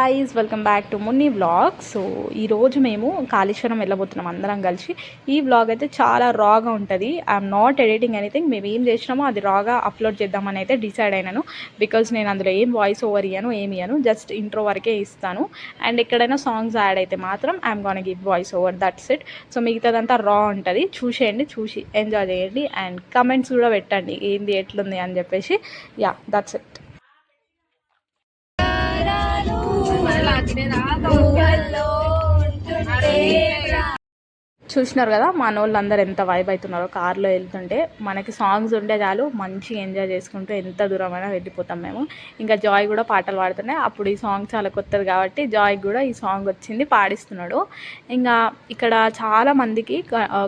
Guys, welcome back to Munni vlog. So ఈరోజు మేము కాళేశ్వరం వెళ్ళబోతున్నాం అందరం కలిసి. ఈ వ్లాగ్ అయితే చాలా రాగా ఉంటుంది. I'm not editing anything. మేము ఏం చేసినామో అది రాగా అప్లోడ్ చేద్దామని అయితే డిసైడ్ అయినాను. బికాజ్ నేను అందులో ఏం వాయిస్ ఓవర్ ఇయ్యాను, ఏమి ఇయ్యాను, జస్ట్ ఇంట్రో వరకే ఇస్తాను. అండ్ ఎక్కడైనా సాంగ్స్ యాడ్ అయితే మాత్రం I'm gonna give voice over, that's it. So మిగతాదంతా రా ఉంటుంది. చూసేయండి, చూసి ఎంజాయ్ చేయండి అండ్ కమెంట్స్ కూడా పెట్టండి ఏంది ఎట్లుంది అని చెప్పేసి. Yeah, that's it. చూసినారు కదా మన వాళ్ళందరూ ఎంత వైబ్ అవుతున్నారో కార్లో వెళ్తుంటే. మనకి సాంగ్స్ ఉంటే చాలు, మంచిగా ఎంజాయ్ చేసుకుంటూ ఎంత దూరమైనా వెళ్ళిపోతాం మేము. ఇంకా జాయ్ కూడా పాటలు పాడుతున్నాయి. అప్పుడు ఈ సాంగ్ చాలా కొత్తది కాబట్టి జాయ్ కూడా ఈ సాంగ్ వచ్చింది, పాడిస్తున్నాడు. ఇంకా ఇక్కడ చాలా మందికి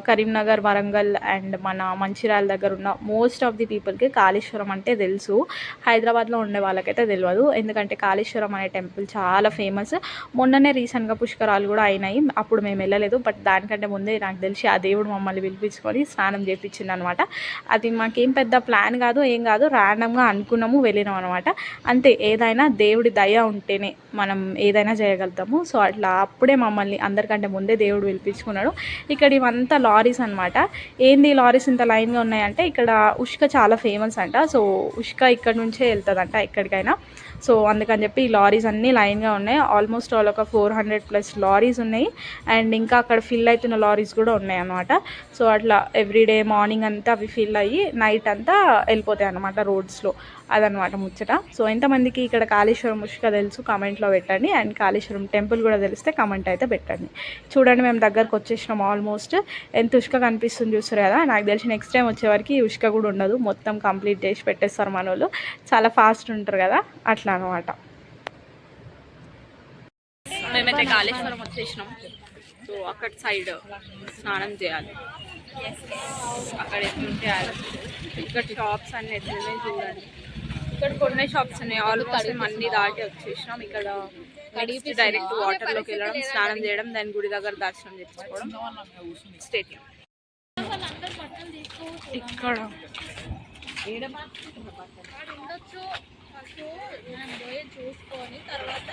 కరీంనగర్, వరంగల్ అండ్ మన మంచిర్యాల దగ్గర ఉన్న మోస్ట్ ఆఫ్ ది పీపుల్కి కాళేశ్వరం అంటే తెలుసు. హైదరాబాద్లో ఉండే వాళ్ళకైతే తెలియదు, ఎందుకంటే కాళేశ్వరం అనే టెంపుల్ చాలా ఫేమస్. మొన్ననే రీసెంట్గా పుష్కరాలు కూడా అయినాయి, అప్పుడు మేము వెళ్ళలేదు. బట్ దానికంటే ముందే నాకు తెలిసి ఆ దేవుడు మమ్మల్ని పిలిపించుకొని స్నానం చేయించింది అనమాట. అది మాకేం పెద్ద ప్లాన్ కాదు, ఏం కాదు, ర్యాండమ్గా అనుకున్నాము, వెళ్ళినాం అనమాట. అంతే, ఏదైనా దేవుడి దయ ఉంటేనే మనం ఏదైనా చేయగలుగుతాము. సో అట్లా అప్పుడే మమ్మల్ని అందరికంటే ముందే దేవుడు పిలిపించుకున్నాడు. ఇక్కడ ఇవంతా లారీస్ అనమాట. ఏంది లారీస్ ఇంత లైన్గా ఉన్నాయంటే, ఇక్కడ ఉష్క చాలా ఫేమస్ అంట. సో ఉష్క ఇక్కడ నుంచే వెళ్తుందంట ఎక్కడికైనా. సో అందుకని చెప్పి ఈ లారీస్ అన్నీ లైన్గా ఉన్నాయి. ఆల్మోస్ట్ ఆల్ ఒక 400+ లారీస్ ఉన్నాయి. అండ్ ఇంకా అక్కడ ఫిల్ అవుతున్న లారీస్ కూడా ఉన్నాయి అన్నమాట. సో అట్లా ఎవ్రీడే మార్నింగ్ అంతా అవి ఫిల్ అయ్యి నైట్ అంతా వెళ్ళిపోతాయి అన్నమాట రోడ్స్లో. అదనమాట ముచ్చట. సో ఎంతమందికి ఇక్కడ కాళేశ్వరం ఉష్క తెలుసు కామెంట్లో పెట్టండి. అండ్ కాళేశ్వరం టెంపుల్ కూడా తెలిస్తే కామెంట్ అయితే పెట్టండి. చూడండి, మేము దగ్గరకు వచ్చేసినాం ఆల్మోస్ట్. ఎంత ఉష్క కనిపిస్తుంది చూస్తారు కదా. నాకు తెలిసి నెక్స్ట్ టైం వచ్చేవరకు ఈ ఉష్క కూడా ఉండదు, మొత్తం కంప్లీట్ చేసి పెట్టేస్తారు మన వాళ్ళు. చాలా ఫాస్ట్ ఉంటారు కదా, అట్లా అనమాట. మేమైతే కాళేశ్వరం వచ్చేసినాం. సో అక్కడ సైడ్ స్నానం చేయాలి. అక్కడ ఎట్లుంటే ఇక్కడ షాప్స్ అన్నీ ఎట్లున్నాయి చూడండి. ఇక్కడ కొన్ని షాప్స్ ఉన్నాయి. ఆల్మోస్ట్ మేము అన్ని దాటి వచ్చేసినాం. ఇక్కడ డైరెక్ట్ వాటర్లోకి వెళ్ళడం, స్నానం చేయడం, దాని గుడి దగ్గర దర్శనం చేసుకోవడం. స్టేడియం ఇక్కడ చూసుకొని తర్వాత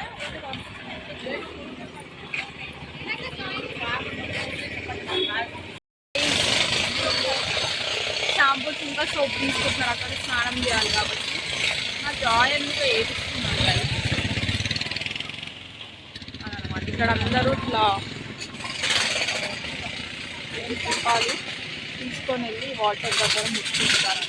షాంపూస్ ఇంకా సోప్ తీసుకుంటున్నారు. అక్కడ స్నానం చేయాలి కాబట్టి నా జాయ్ ఎందుకు ఏడుస్తున్నాను అదనమాట. ఇక్కడ అందరూ ఇట్లా పాలు తీసుకొని వెళ్ళి వాటర్ దగ్గర ముట్టుకుంటారన్నమాట.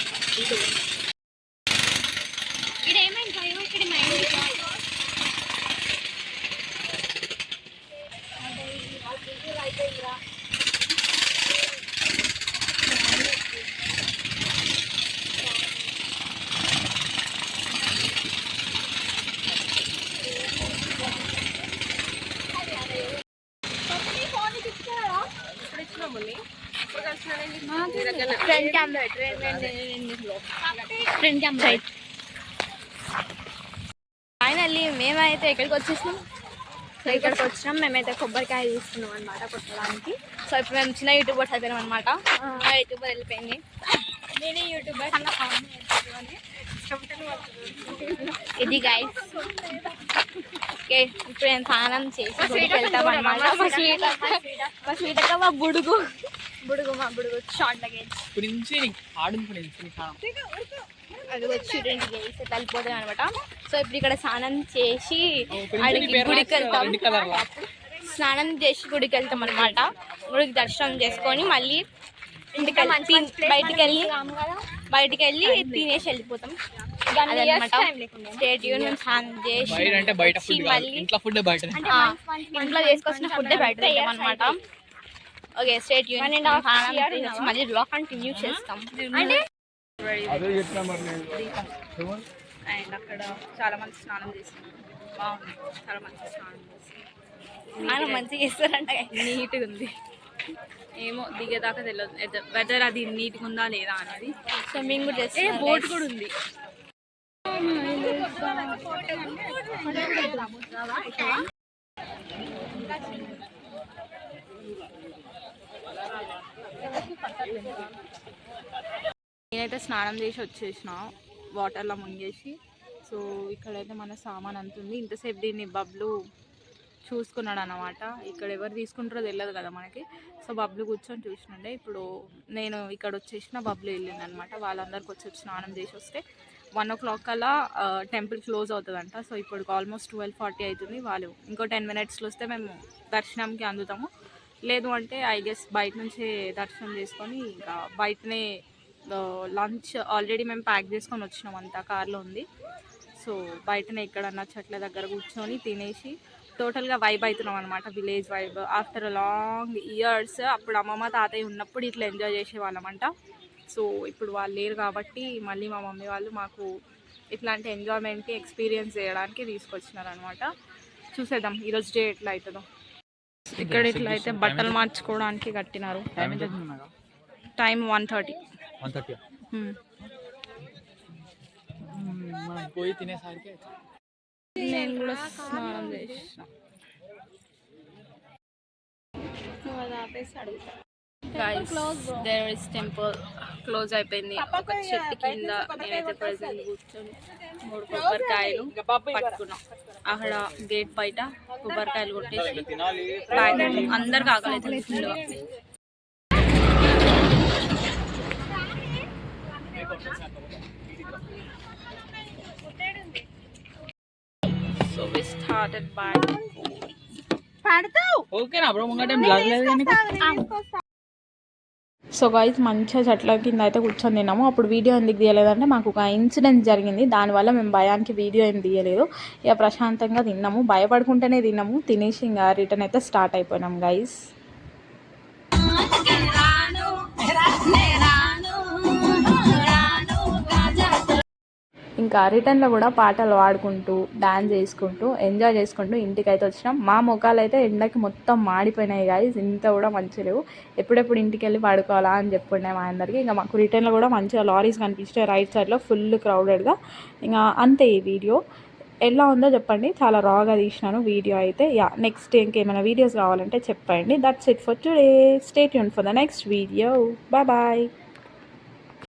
ఫైనల్లీ మేమైతే ఎక్కడికి వచ్చేసినాం. సో ఇక్కడికి వచ్చినాం. మేమైతే కొబ్బరికాయ తీసుకున్నాం అనమాట కొట్టడానికి. సో ఇప్పుడు మేము చిన్న యూట్యూబర్స్ అయిపోయినాం అనమాట. యూట్యూబర్ వెళ్ళిపోయింది, నేనే యూట్యూబర్. ఇది గైస్. ఓకే, ఇప్పుడు నేను స్నానం చేసి గుడికి వెళ్తాం అనమాట. మా స్వీట్ అక్క మా బుడుగు షార్ట్ లగేజ్ అది వచ్చి వెళ్ళిపోతాయి అనమాట. సో ఇప్పుడు ఇక్కడ స్నానం చేసి గుడికి వెళ్తాం. స్నానం చేసి గుడికి వెళ్తాం అనమాట. గుడికి దర్శనం చేసుకొని మళ్ళీ ఇంటికి బయటికి వెళ్ళి తినేసి వెళ్ళిపోతాం అదనమాట. స్టేట్ యూనియన్ స్నానం చేసి మళ్ళీ ఇంట్లో చేసుకొచ్చిన ఫుడ్ బయట తింటాం అనమాట. ఓకే, స్టేట్ యూనియన్ మళ్ళీ బ్లాగ్ కంటిన్యూ చేస్తాం. అండ్ అక్కడ చాలా మంది స్నానం చేస్తున్నారు. బాగుంది, చాలా మంచి స్నానం చేస్తున్నారు. మంచిగా చేస్తారంట, నీట్గా ఉంది. ఏమో దిగేదాకా తెలియదు వెదర్ అది నీట్గా ఉందా లేదా అనేది. స్విమ్మింగ్ కూడా చేస్తే బోట్ కూడా ఉంది. నేనైతే స్నానం చేసి వచ్చేసిన, వాటర్లో మునిగేసి సో ఇక్కడైతే మన సామాన్ అంత ఉంది. ఇంతసేపు దీన్ని బబ్లు చూసుకున్నాడు అన్నమాట. ఇక్కడ ఎవరు తీసుకుంటారో తెలియదు కదా మనకి. సో బబ్లు కూర్చొని చూసినండే. ఇప్పుడు నేను ఇక్కడ వచ్చేసిన, బబ్లు వెళ్ళింది అనమాట. వాళ్ళందరికి వచ్చి స్నానం చేసి వస్తే 1 o'clock కల్లా టెంపుల్ క్లోజ్ అవుతుందంట. సో ఇప్పుడు ఆల్మోస్ట్ 12:40 అవుతుంది. వాళ్ళు ఇంకో 10 minutesలో వస్తే మేము దర్శనంకి అందుతాము. లేదు అంటే ఐ గెస్ బయట నుంచే దర్శనం చేసుకొని ఇంకా బయటనే లంచ్ ఆల్రెడీ మేము ప్యాక్ చేసుకొని వచ్చినాం, అంతా కార్లో ఉంది. సో బయటనే ఎక్కడన్నా చెట్ల దగ్గర కూర్చొని తినేసి టోటల్గా వైబ్ అవుతున్నాం అనమాట. Village vibe after long years. అప్పుడు అమ్మమ్మ తాతయ్య ఉన్నప్పుడు ఇట్లా ఎంజాయ్ చేసేవాళ్ళమంట. సో ఇప్పుడు వాళ్ళు లేరు కాబట్టి మళ్ళీ మా మమ్మీ వాళ్ళు మాకు ఇట్లాంటి ఎంజాయ్మెంట్కి ఎక్స్పీరియన్స్ చేయడానికి తీసుకొచ్చినారు అనమాట. చూసేద్దాం ఈరోజు డే ఎట్లా అవుతుందో. ఇక్కడ ఇట్లా అయితే బట్టలు మార్చుకోవడానికి కట్టినారు. టైం 1:30. నేను కూడా స్నానం చేసిన. Guys, there is temple close అయిపోయింది. ఒక చెట్టు కింద నేనైతే ప్రజెంట్ కూర్చొని 3 కొబ్బరికాయలు పట్టుకున్నాం. అక్కడ గేట్ బయట కొబ్బరికాయలు కొట్టేసి అందరికి ఆకలి ఫుల్గా. So we started by ఓకేనా బ్రో ముంగట సో గైస్ మంచిగా చెట్ల కింద అయితే కూర్చొని తిన్నాము. అప్పుడు వీడియో ఎందుకు తీయలేదంటే మాకు ఒక ఇన్సిడెంట్ జరిగింది, దానివల్ల మేము భయానికి వీడియో ఏం తీయలేదు. ఇక ప్రశాంతంగా తిన్నాము, భయపడుకుంటేనే తిన్నాము. తినేసి ఇంకా రిటర్న్ అయితే స్టార్ట్ అయిపోయినాం గైస్. ఇంకా రిటర్న్లో కూడా పాటలు పాడుకుంటూ డాన్స్ చేసుకుంటూ ఎంజాయ్ చేసుకుంటూ ఇంటికి అయితే వచ్చినాం. మా ముఖాలు అయితే ఎండకి మొత్తం మాడిపోయినాయి గాయస్, ఇంత కూడా మంచి లేవు. ఎప్పుడెప్పుడు ఇంటికి వెళ్ళి పడుకోవాలా అని చెప్పుకున్నాయి మా అందరికీ. ఇంకా మాకు రిటర్న్లో కూడా మంచిగా లారీస్ కనిపిస్తాయి రైట్ సైడ్లో ఫుల్ క్రౌడెడ్గా. ఇంకా అంతే. ఈ వీడియో ఎలా ఉందో చెప్పండి, చాలా రాగా తీసినాను వీడియో అయితే. నెక్స్ట్ ఇంకేమైనా వీడియోస్ కావాలంటే చెప్పండి. That's it for today. Stay tuned for the next video. Bye.